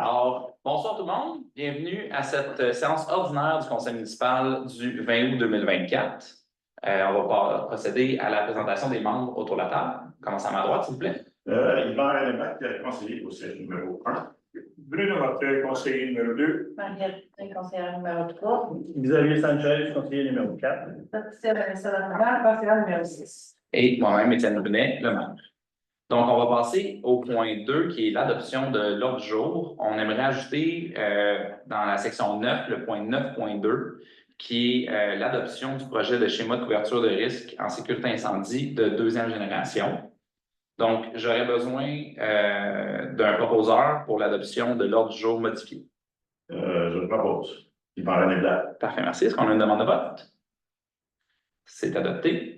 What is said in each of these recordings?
Alors, bonsoir tout le monde. Bienvenue à cette séance ordinaire du Conseil municipal du 20 août 2024. On va procéder à la présentation des membres autour de la table. Commençons à ma droite, s'il vous plaît. Yvan Lemac, conseiller au siège numéro 1. Bruno Martel, conseiller numéro 2. Mariette, conseillère numéro 3. Xavier Sanchez, conseiller numéro 4. Patricia Vanessa Lambert, conseillère numéro 6. Et moi-même, Étienne Brunet, le membre. Donc, on va passer au point 2, qui est l'adoption de l'ordre du jour. On aimerait ajouter dans la section 9, le point 9.2, qui est l'adoption du projet de schéma de couverture de risque en sécurité incendie de deuxième génération. Donc, j'aurais besoin d'un proposeur pour l'adoption de l'ordre du jour modifié. Je le propose. Yvan Lemac. Parfait, merci. Est-ce qu'on a une demande de vote? C'est adopté.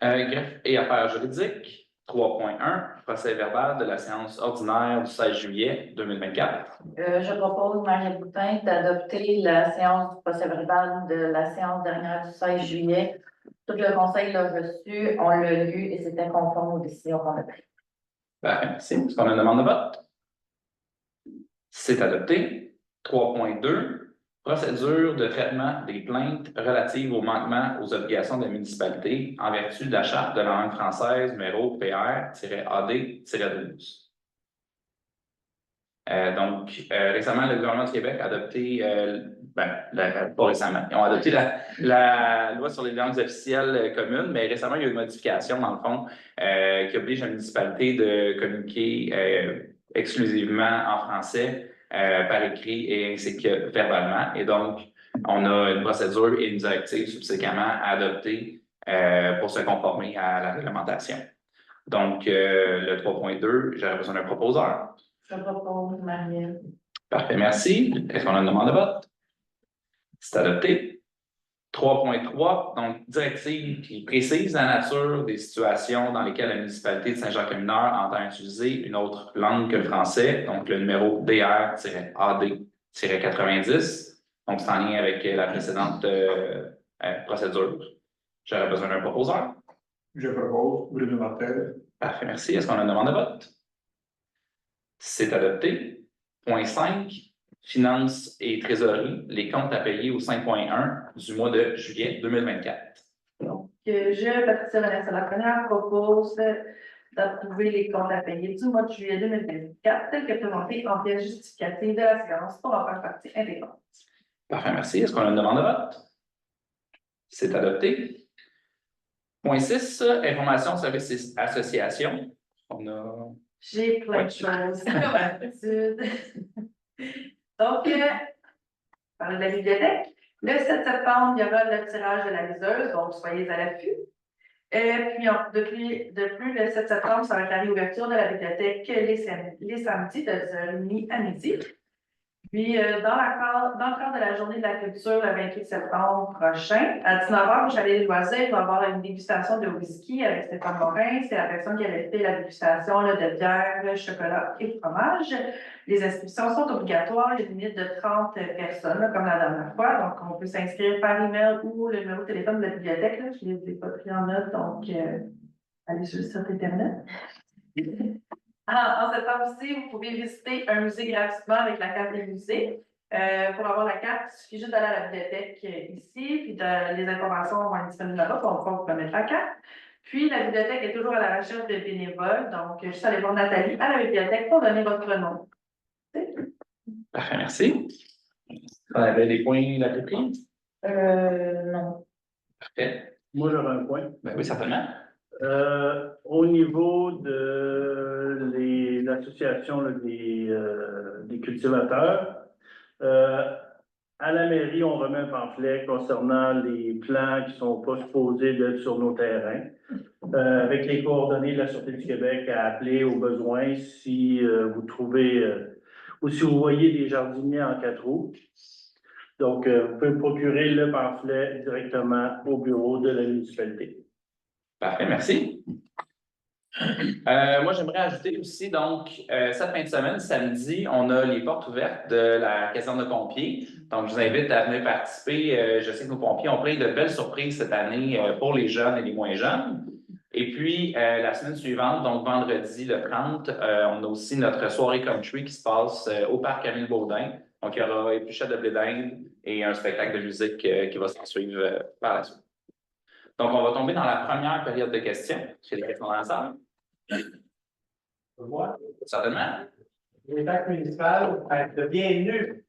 Greffe et affaires juridiques, 3.1, procès verbal de la séance ordinaire du 16 juillet 2024. Je propose, Mariette Boutin, d'adopter la séance du procès verbal de la séance dernière du 16 juillet. Tout le conseil l'a reçu, on l'a lu et c'était conforme aux décisions qu'on a prises. Parfait, merci. Est-ce qu'on a une demande de vote? C'est adopté. 3.2, procédure de traitement des plaintes relatives au manquement aux obligations de la municipalité en vertu de la Charte de la langue française numéro PR-AD-12. Récemment, le gouvernement du Québec a adopté, pas récemment, ils ont adopté la loi sur les langues officielles communes, mais récemment, il y a eu une modification, dans le fond, qui oblige la municipalité de communiquer exclusivement en français par écrit et ainsi que verbalement. Et donc, on a une procédure et une directive subséquemment à adopter pour se conformer à la réglementation. Donc, le 3.2, j'aurais besoin d'un proposeur. Je propose, Mariette. Parfait, merci. Est-ce qu'on a une demande de vote? C'est adopté. 3.3, donc directive qui précise la nature des situations dans lesquelles la municipalité de Saint-Jacques-le-Mineur entend utiliser une autre langue que le français, donc le numéro DR-AD-90. Donc, c'est en lien avec la précédente procédure. J'aurais besoin d'un proposeur. Je propose Bruno Martel. Parfait, merci. Est-ce qu'on a une demande de vote? C'est adopté. Point 5. Finances et trésorerie, les comptes à payer au 5.1 du mois de juillet 2024. Donc, je, Patricia Vanessa Lambert, propose d'approuver les comptes à payer du mois de juillet 2024, tels que présentés en pièce justificative de la séance pour en faire partie intégrante. Parfait, merci. Est-ce qu'on a une demande de vote? C'est adopté. Point 6, information services association. On a... J'ai plein de choses, comme d'habitude. Donc, parler de la bibliothèque. Le 7 septembre, il y aura le tirage de la liseuse, donc soyez à l'affût. Puis, de plus, le 7 septembre, ça va être la réouverture de la bibliothèque les samedis de 10h30 à midi. Puis, dans le cadre de la journée de la culture, le 28 septembre prochain, à 19h, au Chalet des Loisirs, il va y avoir une dégustation de whisky avec Stéphane Morin. C'est la personne qui avait fait la dégustation là, de bière, chocolat et fromage. Les inscriptions sont obligatoires, il y a une limite de 30 personnes, là, comme la dernière fois. Donc, on peut s'inscrire par email ou le numéro de téléphone de la bibliothèque. Là. Je ne les ai pas pris en note, donc allez sur le site Internet. En septembre aussi, vous pouvez visiter un musée gratuitement avec la carte des musées. Pour avoir la carte, il suffit juste d'aller à la bibliothèque ici, puis les informations vont être disponibles là-bas, puis on va vous remettre la carte. Puis la bibliothèque est toujours à la recherche de bénévoles, donc juste aller voir Nathalie à la bibliothèque pour donner votre nom. Parfait, merci. On avait des points la prise? Non. Parfait. Moi, j'aurais un point. Ben oui, certainement. Au niveau de l'association des cultivateurs, à la mairie, on remet un pamphlet concernant les plants qui ne sont pas supposés d'être sur nos terrains, avec les coordonnées de la Sûreté du Québec à appeler au besoin si vous trouvez ou si vous voyez des jardiniers en 4 roues. Donc, vous pouvez procurer le pamphlet directement au bureau de la municipalité. Parfait, merci. Moi, j'aimerais ajouter aussi, donc, cette fin de semaine, samedi, on a les portes ouvertes de la caserne de pompiers. Donc, je vous invite à venir participer. Je sais que nos pompiers ont plein de belles surprises cette année pour les jeunes et les moins jeunes. Et puis, la semaine suivante, donc vendredi le 30, on a aussi notre soirée country qui se passe au parc Camille Baudin. Donc, il y aura épluchette de blé d'Inde et un spectacle de musique qui va s'en suivre par la suite. Donc, on va tomber dans la première période de questions. Est-ce qu'il y a des questions dans la salle? Moi, Certainement. les taxes municipales, de bienvenue,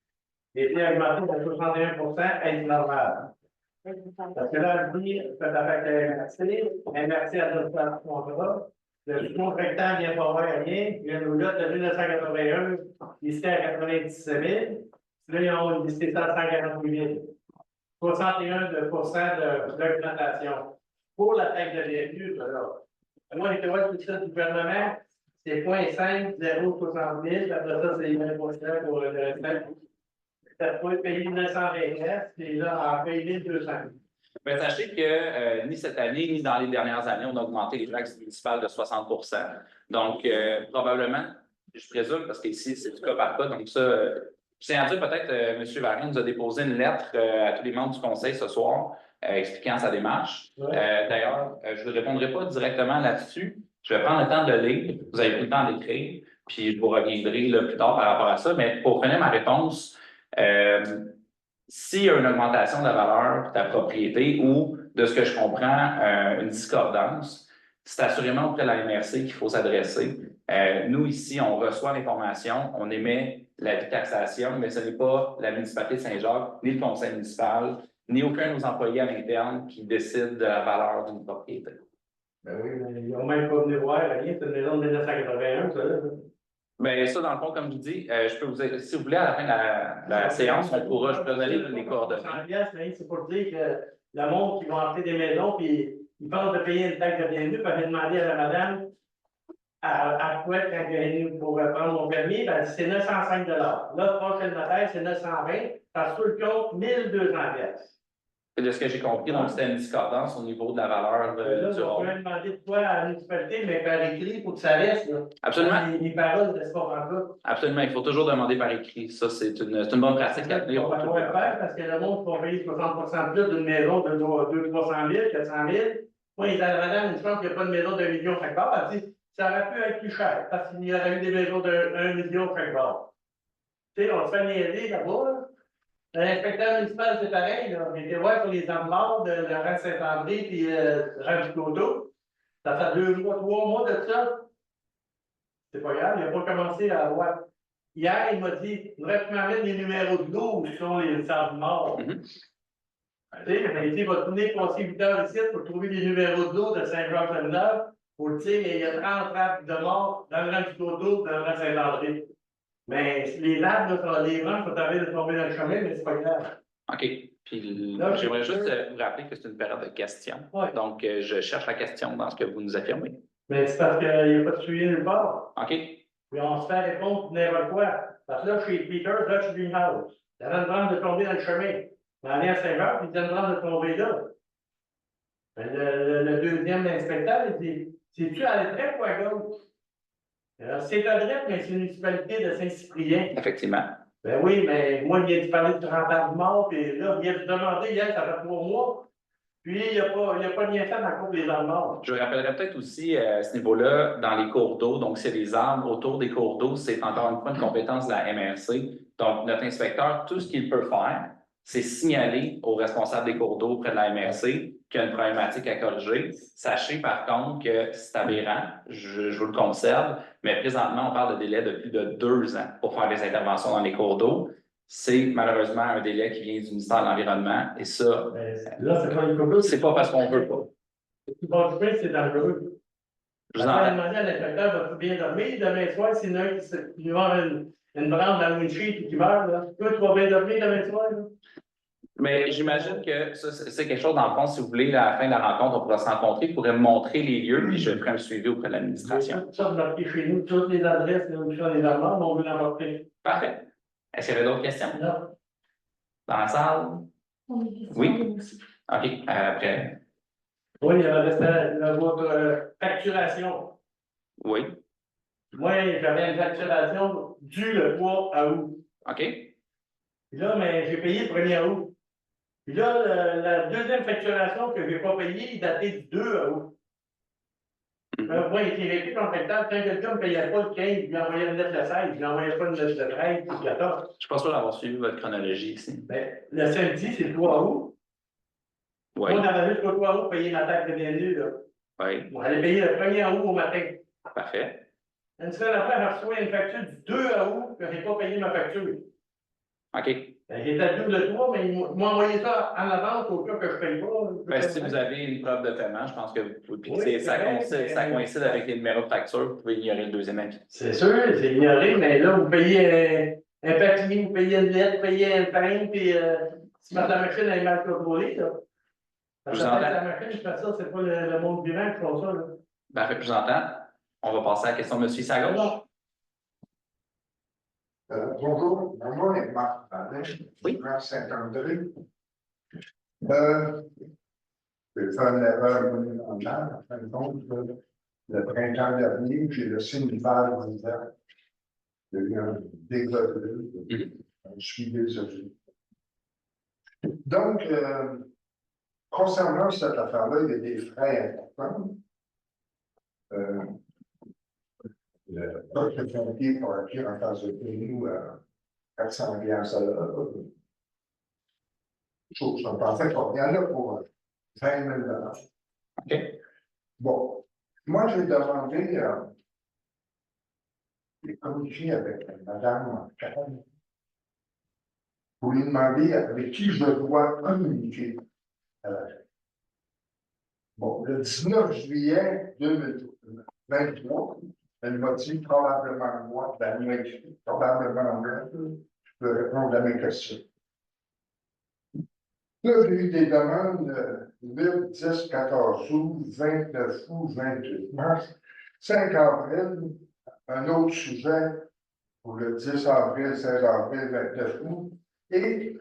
étaient augmentées de 61% est normal. Parce que là, je dis, ça affecte MRC à notre contrat. Le sous-contractant vient pas voir rien. Il y a une roulotte de 1981, listée à 97 000. Là, ils ont listé ça à 148 000. 61% d'augmentation. Pour la taxe de bienvenue, là. Moi, j'étais voir tout ça du gouvernement, c'est 0,5, 0,60 000. Après ça, c'est 20% pour le restant. Ça peut payer 924, et là, en paye 1200. Mais sachez que ni cette année, ni dans les dernières années, on a augmenté les taxes municipales de 60 %. Donc, probablement, je présume, parce qu'ici, c'est du cas par cas, donc ça, je tiens à dire peut-être, M. Varin nous a déposé une lettre à tous les membres du conseil ce soir expliquant sa démarche. Ouais. D'ailleurs, je ne répondrai pas directement là-dessus. Je vais prendre le temps de le lire. Vous avez pris le temps d'écrire, puis je vous reviendrai là, plus tard par rapport à ça. Mais pour finir ma réponse, s'il y a une augmentation de la valeur de la propriété ou, de ce que je comprends, une discordance, c'est assurément auprès de la MRC qu'il faut s'adresser. Nous, ici, on reçoit l'information, on émet l'avis de taxation, mais ce n'est pas la municipalité de Saint-Jacques, ni le conseil municipal, ni aucun de nos employés à l'interne qui décide de la valeur d'une propriété. Ben oui, mais ils n'ont même pas venu voir rien, c'est une maison de 1981, ça, là. Mais ça, dans le fond, comme je vous dis, je peux vous dire, si vous voulez, à la fin de la séance, je peux vous donner les coordonnées. C'est pour dire que le monde qui va acheter des maisons, puis ils pensent de payer une taxe de bienvenue, puis j'ai demandé à la madame à quoi quand elle pour prendre mon permis, ben, c'est 905 $. Là, prochain notaire, c'est 920, parce que sur le compte, 1200 $. De ce que j'ai compris, donc c'était une discordance au niveau de la valeur Là, du je rôle. vais demander de quoi à la municipalité, mais par écrit, pour que ça reste, là. Absolument. Les paroles ne restent pas en tout. Absolument. Il faut toujours demander par écrit. Ça, c'est une bonne pratique à tenir. On va pouvoir faire parce que le monde va payer 60% plus d'une maison de 200 000, 400 000. Moi, il dit à la madame, une chance qu'il n'y a pas de maison de 1 million chaque part. Elle dit, ça aurait pu être plus cher parce qu'il y aurait eu des maisons de 1 million chaque part. Tu sais, on se fait niaiser là-bas, là. L'inspecteur municipal, c'est pareil, là. On était voir sur les armes morts de Laurent Saint-André puis Jean Ducloto. Ça fait 2 mois, 3 mois de ça. C'est pas grave, il n'a pas commencé à avoir. Hier, il m'a dit, il faudrait que tu m'amènes les numéros de l'eau où sont les arbres morts. Tu sais, il va tourner passer 8 heures ici pour trouver les numéros de l'eau de Saint-Jean-Saint-Neuve pour le dire, il y a 30 arbres de mort dans le rang du coteau, dans le rang Saint-André. Mais les arbres, là, les branches sont arrivés de tomber dans le chemin, mais c'est pas grave. OK. Puis Là, j'aimerais juste vous rappeler que c'est une période de questions. Ouais. Donc, je cherche la question dans ce que vous nous affirmez. Mais c'est parce qu'il n'y a pas de suivi nulle part. OK. Puis on se fait répondre n'importe quoi. Parce que là, chez Peter, là, chez Greenhouse, il y avait une branche de tomber dans le chemin. On allait à Saint-Jean, puis il y a une branche de tomber là. Mais le deuxième inspecteur, il dit, c'est-tu à la droite ou à gauche? Alors, c'est à droite, mais c'est une municipalité de Saint-Cyprien. Effectivement. Ben oui, mais moi, il vient de parler de 30 ans de mort, puis là, il vient de demander, hier, ça fait 3 mois. Puis, il n'y a pas rien fait dans le cours des arbres morts. Je rappellerai peut-être aussi à ce niveau-là, dans les cours d'eau, donc c'est les arbres autour des cours d'eau, c'est encore une fois une compétence de la MRC. Donc, notre inspecteur, tout ce qu'il peut faire, c'est signaler aux responsables des cours d'eau près de la MRC qu'il y a une problématique à corriger. Sachez par contre que c'est aberrant, je vous le concède, mais présentement, on parle de délai de plus de 2 ans pour faire des interventions dans les cours d'eau. C'est malheureusement un délai qui vient du ministère de l'Environnement et ça, Là, c'est pas une cour d'eau. c'est pas parce qu'on veut pas. Tu vas du pain, c'est dangereux. Je vous Après, entends. demander à l'inspecteur, vas-tu bien dormir? Demain soir, s'il y en a un qui va avoir une branche dans le windshield et qui meurt, là. Toi, tu vas bien dormir demain soir, là? Mais j'imagine que ça, c'est quelque chose, dans le fond, si vous voulez, à la fin de la rencontre, on pourra se rencontrer, vous pourrez me montrer les lieux, puis je ferai un suivi auprès de l'administration. Ça, vous marquez chez nous, toutes les adresses, là, où sont les armoires, on veut l'emporter. Parfait. Est-ce qu'il y avait d'autres questions Là. dans la salle? Oui. OK. Après. Oui, il y avait votre facturation. Oui. Moi, j'avais une facturation due le 3 août. OK. Puis là, mais j'ai payé le 1er août. Puis là, la deuxième facturation que je n'ai pas payée, il datait du 2 août. Moi, il était réglé contractant. Quand quelqu'un ne payait pas le 15, il lui envoyait une lettre de 16, il lui envoyait pas une lettre de 13, puis 14. Je suis pas sûr d'avoir suivi votre chronologie ici. Ben, le samedi, c'est le 3 août. Oui, Moi, dans la ville, le 3 août, payer ma taxe de bienvenue, là. oui, On allait payer le 1er août au matin. parfait. Une semaine après, je reçois une facture du 2 août, que je n'ai pas payé ma facture. OK. Ben, j'ai établi le 3, mais ils m'ont envoyé ça en avance au cas que je ne paye pas. Ben, si vous avez une preuve de paiement, je pense que vous pouvez. Puis Oui, c'est- ça, c'est vrai, coïncide, ça coïncide avec les numéros de facture, vous pouvez ignorer le deuxième avis. C'est sûr, c'est ignoré, mais là, vous payez un papier, vous payez une lettre, vous payez un pain, puis si la machine est mal contrôlée, là. Parce Je que vous entends. la machine, je fais ça, c'est pas le monde vivant qui font ça, là. Parfait, je vous entends. On va passer à la question de M. Sagos. Bonjour, mon nom est Marc Badin, Oui. je suis à Saint-André. J'ai fait une erreur monumentale, en fin de compte, le printemps dernier, j'ai laissé une valve ouverte. Il y a eu un dégât de l'eau. Je suis désolé. Donc, concernant cette affaire-là, il y a des frais importants. Le poste de pompier pour acquérir en face de nous à 400 $ à l'heure. Chose qu'on pensait qu'on vient là pour 20 000 $. OK. Bon, moi j'ai demandé des communiquer avec Madame Karen pour lui demander avec qui je dois communiquer. Bon, le 19 juillet 2023, elle m'a dit probablement moi, probablement moi, je peux répondre à mes questions. Là, j'ai eu des demandes 8, 10, 14 août, 29 août, 28 mars, 5 avril, un autre sujet pour le 10 avril, 16 avril, 29 août, et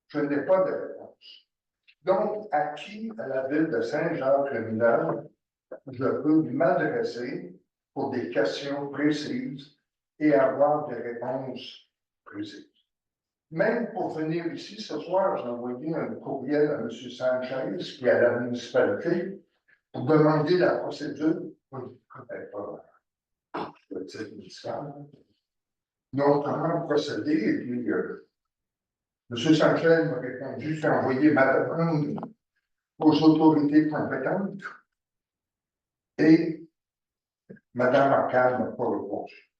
je n'ai pas de réponse. Donc, à qui, à la ville de Saint-Jacques-le-Mineur, je peux m'adresser pour des questions précises et avoir des réponses précises. Même pour venir ici ce soir, j'ai envoyé un courriel à M. Sanchez, qui est à la municipalité, pour demander la procédure. Je ne connais pas le titre municipal. Donc, comment procéder? Et puis, M. Sanchez m'a répondu, j'ai envoyé ma demande aux autorités compétentes et Mme Arcade n'a pas répondu.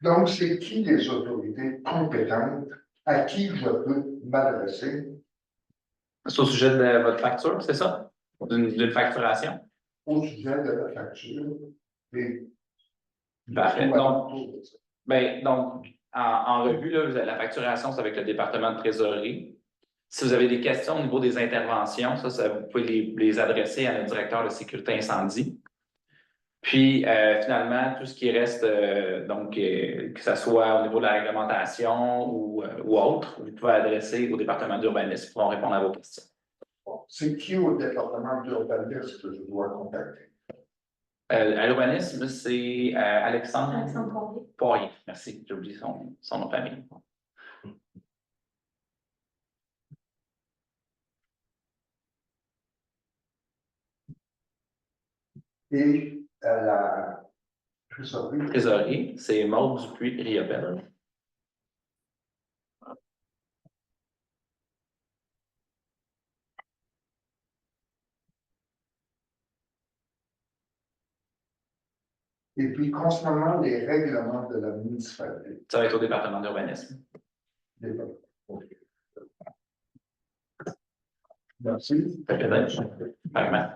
Donc, c'est qui les autorités compétentes à qui je peux m'adresser? C'est au sujet de votre facture, c'est ça? D'une facturation? Au sujet de la facture et Parfait. Donc, donc, en revue, là, la facturation, c'est avec le département de trésorerie. Si vous avez des questions au niveau des interventions, vous pouvez les adresser à notre directeur de sécurité incendie. Puis, finalement, tout ce qui reste, que ce soit au niveau de la réglementation ou autre, vous pouvez adresser au département d'urbanisme pour répondre à vos questions. c'est qui au département d'urbanisme que je dois contacter? À l'urbanisme, c'est Alexandre Alexandre Poirier. Merci, j'ai oublié son nom de famille. Et à la trésorerie? Trésorerie, c'est Maude Dupuis-Riopelle. Et puis, concernant les règlements de la municipalité. Ça va être au département d'urbanisme. Merci. Vraiment.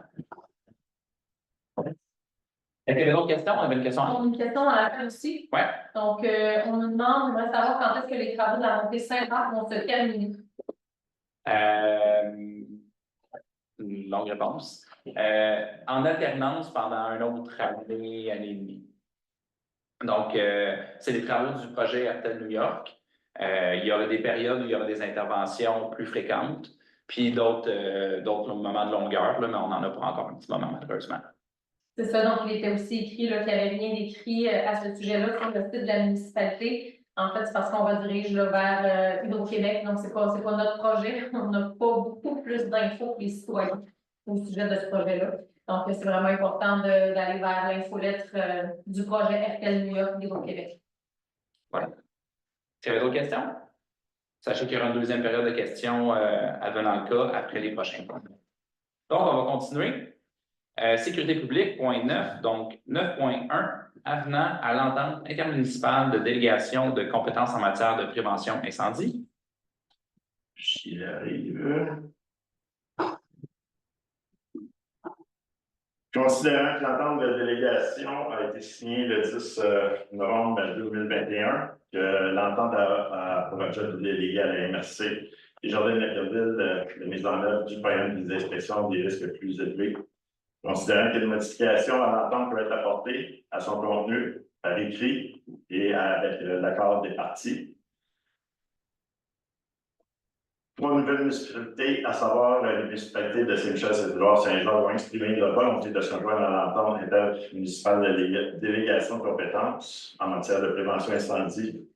Est-ce qu'il y avait d'autres questions? On avait une question. On a une question dans la fin aussi. Ouais. Donc, on nous demande, on aimerait savoir quand est-ce que les travaux de la montée Saint-Marc vont se terminer. Une longue réponse. En alternance pendant une autre année, année et demie. Donc, c'est les travaux du projet Artel New York. Il y aura des périodes où il y aura des interventions plus fréquentes, puis d'autres moments de longueur, là, mais on n'en a pas encore un petit moment, malheureusement. C'est ça, donc il était aussi écrit qu'il n'y avait rien d'écrit à ce sujet-là sur le site de la municipalité. En fait, c'est parce qu'on va diriger là, vers Hydro-Québec, donc c'est pas notre projet. On n'a pas beaucoup plus d'infos que les citoyens au sujet de ce projet-là. Donc, c'est vraiment important d'aller vers l'infolettre du projet RTL New York d'Hydro-Québec. Voilà. S'il y avait d'autres questions? Sachez qu'il y aura une deuxième période de questions advenant le cas après les prochains points. Donc, on va continuer. Sécurité publique, point 9, donc 9.1, avenant à l'entente intermunicipale de délégation de compétences en matière de prévention incendie. J'y arrive. Considérant que l'entente de délégation a été signée le 10 novembre 2021, que l'entente a pour objet de déléguer à la MRC les jardins de Naperville de mise en œuvre du programme des inspections des risques plus élevés. Considérant que des modifications à l'entente peuvent être apportées à son contenu par écrit et avec l'accord des parties. Trois nouvelles municipalités, à savoir les municipalités de Saint-Michel-Saint-Édouard, Saint-Jean, ont exprimé leur volonté de se joindre à l'entente intermunicipale de délégation de compétences en matière de prévention incendie.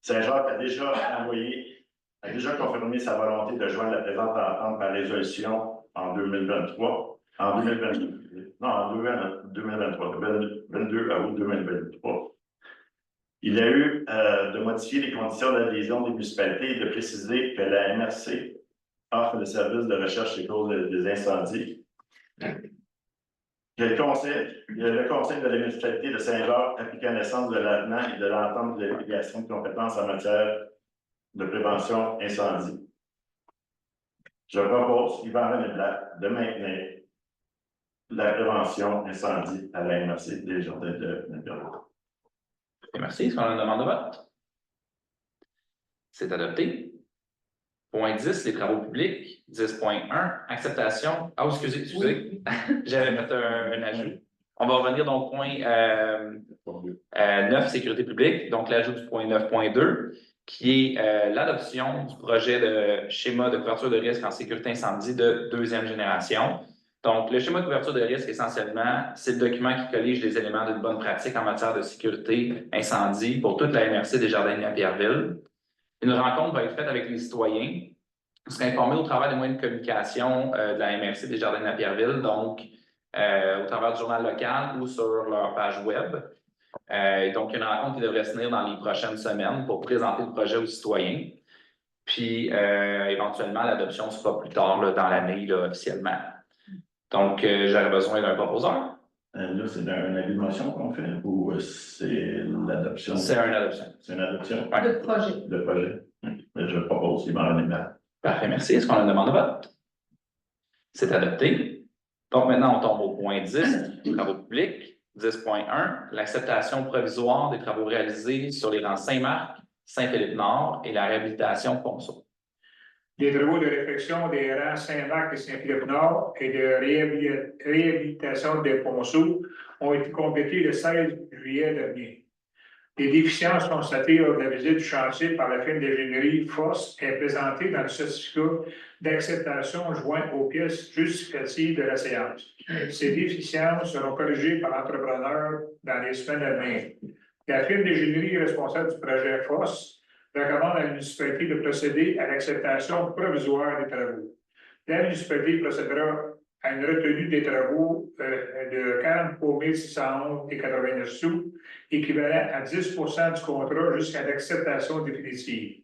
Saint-Jacques a déjà confirmé sa volonté de joindre la présente entente par résolution en 2023. En 2022, non, en 2023, 22 août 2023. Il a eu de modifier les conditions d'adhésion des municipalités et de préciser que la MRC offre le service de recherche des causes des incendies. Le conseil de la municipalité de Saint-Jacques a pris connaissance de l'avenant et de l'entente de délégation de compétences en matière de prévention incendie. Je propose, Yvan René Black, de maintenir la prévention incendie à la MRC des Jardins de Naperville. Merci. Est-ce qu'on a une demande de vote? C'est adopté. Point 10, les travaux publics. 10.1, acceptation. Ah, excusez. J'allais mettre un ajout. On va revenir donc au point 9, sécurité publique. Donc, l'ajout du point 9.2, qui est l'adoption du projet de schéma de couverture de risque en sécurité incendie de deuxième génération. Donc, le schéma de couverture de risque, essentiellement, c'est le document qui collige les éléments d'une bonne pratique en matière de sécurité incendie pour toute la MRC des Jardins de Naperville. Une rencontre va être faite avec les citoyens. Vous serez informés au travers des moyens de communication de la MRC des Jardins de Naperville, donc au travers du journal local ou sur leur page web. Donc, il y a une rencontre qui devrait se tenir dans les prochaines semaines pour présenter le projet aux citoyens. Puis, éventuellement, l'adoption sera plus tard là, dans l'année là, officiellement. Donc, j'aurais besoin d'un proposeur. Là, c'est un avis de motion qu'on fait ou c'est l'adoption? C'est une adoption. C'est une adoption? Ouais. De projet. De projet. Je propose Yvan René Black. Parfait, merci. Est-ce qu'on a une demande de vote? C'est adopté. Donc, maintenant, on tombe au point 10, les travaux publics. 10.1, l'acceptation provisoire des travaux réalisés sur les rangs Saint-Marc, Saint-Philippe-Nord et la réhabilitation de Ponceau. Les travaux de réfection des rangs Saint-Marc et Saint-Philippe-Nord et de réhabilitation des Ponceaux ont été complétés le 16 juillet dernier. Les déficiences constatées lors de la visite du chantier par la firme d'ingénierie FOSS est présentée dans le certificat d'acceptation joint aux pièces justificatives de la séance. Ces déficiences seront corrigées par l'entrepreneur dans les semaines à venir. La firme d'ingénierie responsable du projet FOSS recommande à la municipalité de procéder à l'acceptation provisoire des travaux. La municipalité procédera à une retenue des travaux de 43 611,89 sous, équivalent à 10 du contrat jusqu'à l'acceptation définitive.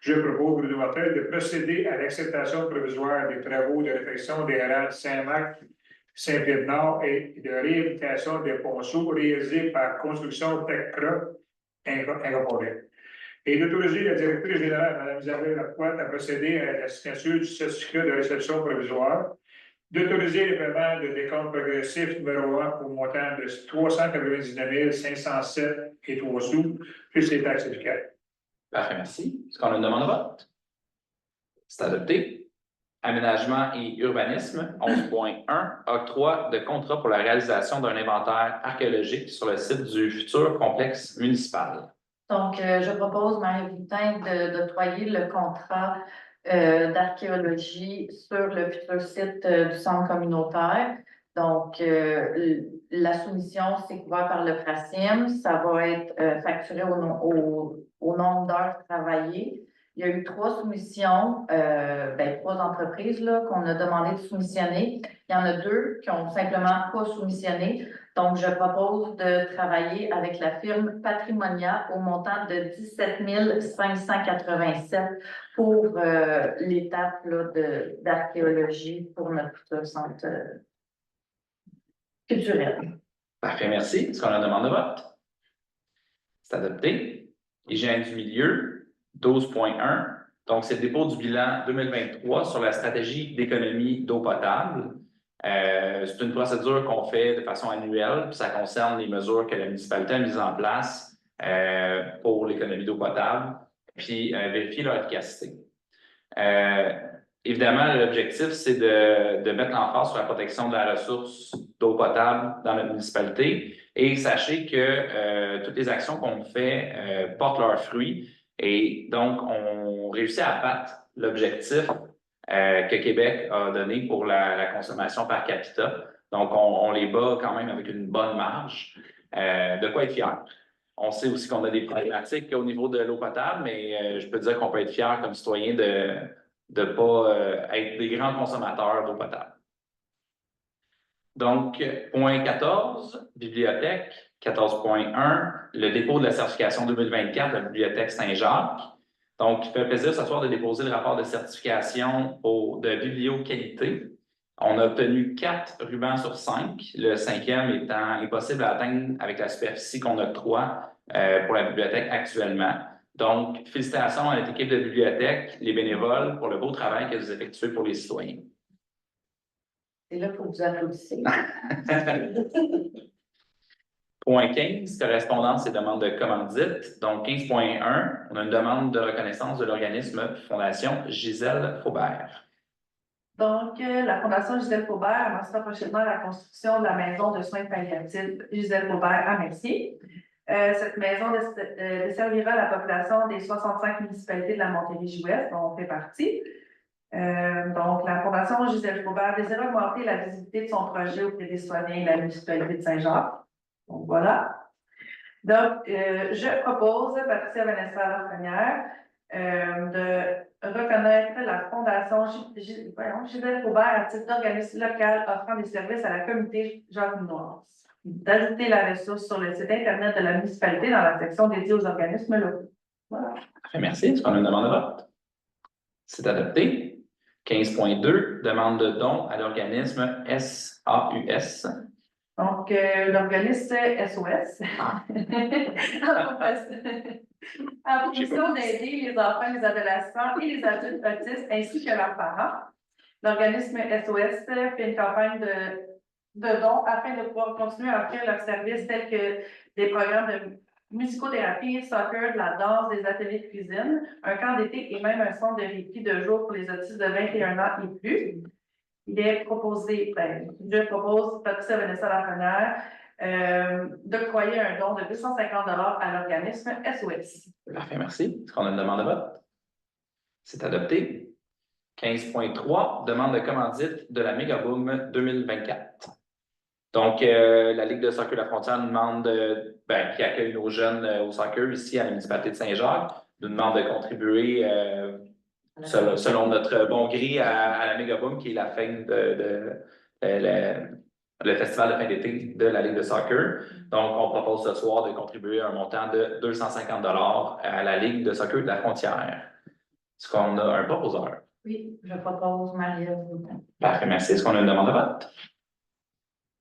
Je propose, Bruno Martel, de procéder à l'acceptation provisoire des travaux de réfection des rangs Saint-Marc, Saint-Pierre-Nord et de réhabilitation des ponceaux réalisés par Construction Techcra Incorporée. Et d'autoriser la directrice générale, Mme Isabelle Lacroix, à procéder à la signature du certificat de réception provisoire, d'autoriser le paiement de décompte progressif numéro 1 au montant de 399 507 et 3 sous, plus les taxes fiscales. Parfait, merci. Est-ce qu'on a une demande de vote? C'est adopté. Aménagement et urbanisme, 11.1, octroi de contrat pour la réalisation d'un inventaire archéologique sur le site du futur complexe municipal. Donc, je propose, Marie-Victin, d'octroyer le contrat d'archéologie sur le futur site du centre communautaire. Donc, la soumission, c'est couvert par le PRACIM. Ça va être facturé au nombre d'heures travaillées. Il y a eu 3 soumissions, 3 entreprises là, qu'on a demandé de soumissionner. Il y en a 2 qui ont simplement pas soumissionné. Donc, je propose de travailler avec la firme Patrimonia au montant de 17 587 pour l'étape d'archéologie pour notre futur centre culturel. Parfait, merci. Est-ce qu'on a une demande de vote? C'est adopté. Hygiène du milieu, 12.1. Donc, c'est le dépôt du bilan 2023 sur la stratégie d'économie d'eau potable. C'est une procédure qu'on fait de façon annuelle, puis ça concerne les mesures que la municipalité a mises en place pour l'économie d'eau potable, puis vérifier leur efficacité. Évidemment, l'objectif, c'est de mettre l'emphase sur la protection de la ressource d'eau potable dans notre municipalité. Et sachez que toutes les actions qu'on fait portent leurs fruits. Et donc, on réussit à battre l'objectif que Québec a donné pour la consommation par capita. Donc, on les bat quand même avec une bonne marge. De quoi être fier. On sait aussi qu'on a des problématiques au niveau de l'eau potable, mais je peux dire qu'on peut être fier comme citoyen de ne pas être des grands consommateurs d'eau potable. Donc, point 14, bibliothèque, 14.1, le dépôt de la certification 2024 de la bibliothèque Saint-Jacques. Donc, il fait plaisir ce soir de déposer le rapport de certification de biblio-qualité. On a obtenu 4 rubans sur 5, le 5e étant impossible à atteindre avec la superficie qu'on octroie pour la bibliothèque actuellement. Donc, félicitations à notre équipe de bibliothèque, les bénévoles, pour le beau travail que vous effectuez pour les citoyens. Et là, il faut que vous applaudissez. Point 15, correspondance et demande de commandite. Donc, 15.1, on a une demande de reconnaissance de l'organisme Fondation Gisèle Faubert. Donc, la Fondation Gisèle Faubert avancera prochainement la construction de la maison de soins palliatifs Gisèle Faubert à Mercier. Cette maison desservira la population des 65 municipalités de la Montérégie-Ouest, dont on fait partie. Donc, la Fondation Gisèle Faubert désire augmenter la visibilité de son projet auprès des citoyens de la municipalité de Saint-Jacques. Donc, voilà. Donc, je propose, Patricia Vanessa Lafrenière, de reconnaître la Fondation Gisèle Faubert à titre d'organisme local offrant des services à la communauté Jacques-Minoise, d'ajouter la ressource sur le site Internet de la municipalité dans la section dédiée aux organismes locaux. Voilà. Merci. Est-ce qu'on a une demande de vote? C'est adopté. 15.2, demande de don à l'organisme SAUS. Donc, l'organisme SOS a pour mission d'aider les enfants, les adolescents et les adultes autistes ainsi que leurs parents. L'organisme SOS fait une campagne de dons afin de pouvoir continuer à offrir leurs services tels que des programmes de musicothérapie, soccer, de la danse, des ateliers de cuisine, un camp d'été et même un centre de répit de jour pour les autistes de 21 ans et plus. Il est proposé, je propose, Patricia Vanessa Lafrenière, d'octroyer un don de 250 $ à l'organisme SOS. Parfait, merci. Est-ce qu'on a une demande de vote? C'est adopté. 15.3, demande de commandite de la Mégaboom 2024. Donc, la Ligue de soccer de la frontière nous demande, qui accueille nos jeunes au soccer ici à la municipalité de Saint-Jacques, nous demande de contribuer selon notre bon gré à la Mégaboom, qui est la fin le festival de fin d'été de la Ligue de soccer. Donc, on propose ce soir de contribuer à un montant de 250 $ à la Ligue de soccer de la frontière. Est-ce qu'on a un proposeur? Oui, je propose Marie-Ève. Parfait, merci. Est-ce qu'on a une demande de vote?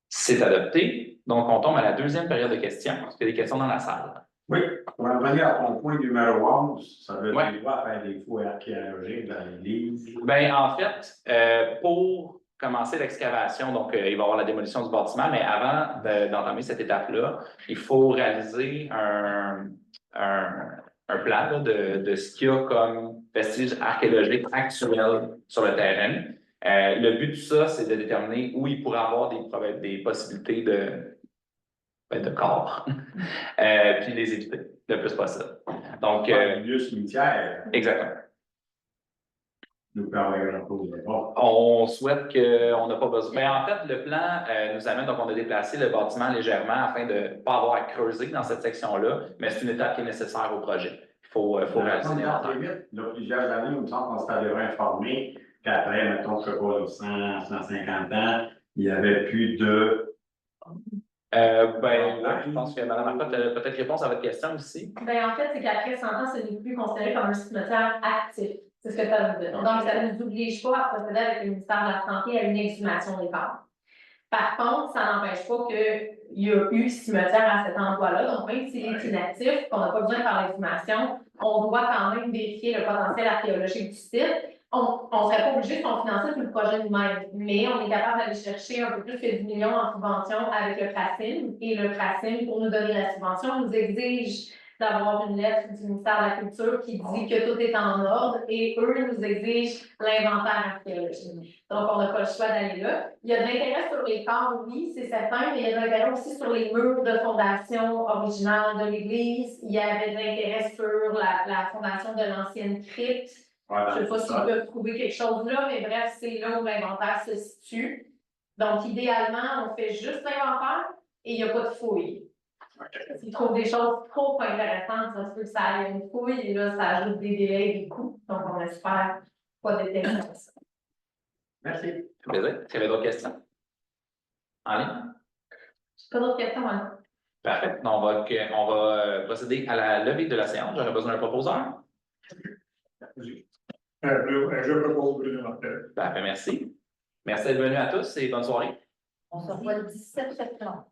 C'est adopté. Donc, on tombe à la deuxième période de questions. Est-ce qu'il y a des questions dans la salle? Oui, pour revenir à ton point numéro 11, ça veut dire quoi faire des fouilles archéologiques dans l'église? Bien, en fait, pour commencer l'excavation, donc il va y avoir la démolition du bâtiment, mais avant d'entamer cette étape-là, il faut réaliser un plan là, de ce qu'il y a comme vestiges archéologiques actuels sur le terrain. Le but de ça, c'est de déterminer où il pourrait avoir des possibilités de corps, puis les éviter le plus possible. Donc, milieu cimetière. Exactement. Nous permettra. On souhaite qu'on n'a pas besoin. Mais en fait, le plan nous amène, donc on a déplacé le bâtiment légèrement afin de ne pas avoir à creuser dans cette section-là, mais c'est une étape qui est nécessaire au projet. Il faut réaliser l'inventaire. Il y a plusieurs années, il me semble qu'on s'était informé qu'après, mettons, je sais pas, 150 ans, il n'y avait plus de. Je pense que Mme Marcotte a peut-être réponse à votre question aussi. Ben, en fait, c'est qu'après 100 ans, ce n'est plus considéré comme un cimetière actif. C'est ce que ça veut dire. Donc, ça ne nous oblige pas à procéder avec le ministère de la Santé à une exhumation des corps. Par contre, ça n'empêche pas qu'il y a eu cimetière à cet endroit-là. Donc, même s'il est inactif, qu'on n'a pas besoin de faire l'exhumation, on doit quand même vérifier le potentiel archéologique du site. On ne serait pas obligé de financer tout le projet nous-mêmes, mais on est capable d'aller chercher un peu plus que 10 millions en subvention avec le PRACIM. Et le PRACIM, pour nous donner la subvention, nous exige d'avoir une lettre du ministère de la Culture qui dit que tout est en ordre et eux nous exigent l'inventaire archéologique. Donc, on n'a pas le choix d'aller là. Il y a de l'intérêt sur les corps, oui, c'est certain, mais il y a de l'intérêt aussi sur les murs de fondation originale de l'Église. Il y avait de l'intérêt sur la fondation de l'ancienne crypte. Voilà, Je ne sais pas s'ils peuvent trouver quelque chose là, mais bref, c'est là où l'inventaire se situe. Donc, idéalement, on fait juste l'inventaire et il n'y a pas de fouille. S'ils trouvent des choses trop intéressantes, ça se peut que ça aille une fouille et là, ça ajoute des délais et des coûts. Donc, on espère pas d'éterner ça. Merci. Ça fait plaisir. Est-ce qu'il y avait d'autres questions? En ligne? Pas d'autres questions, hein? Parfait. Donc, on va procéder à la levée de la séance. J'aurais besoin d'un proposeur. Je propose Bruno Martel. Parfait, merci. Merci d'être venus à tous et bonne soirée. On se revoit le 17 septembre.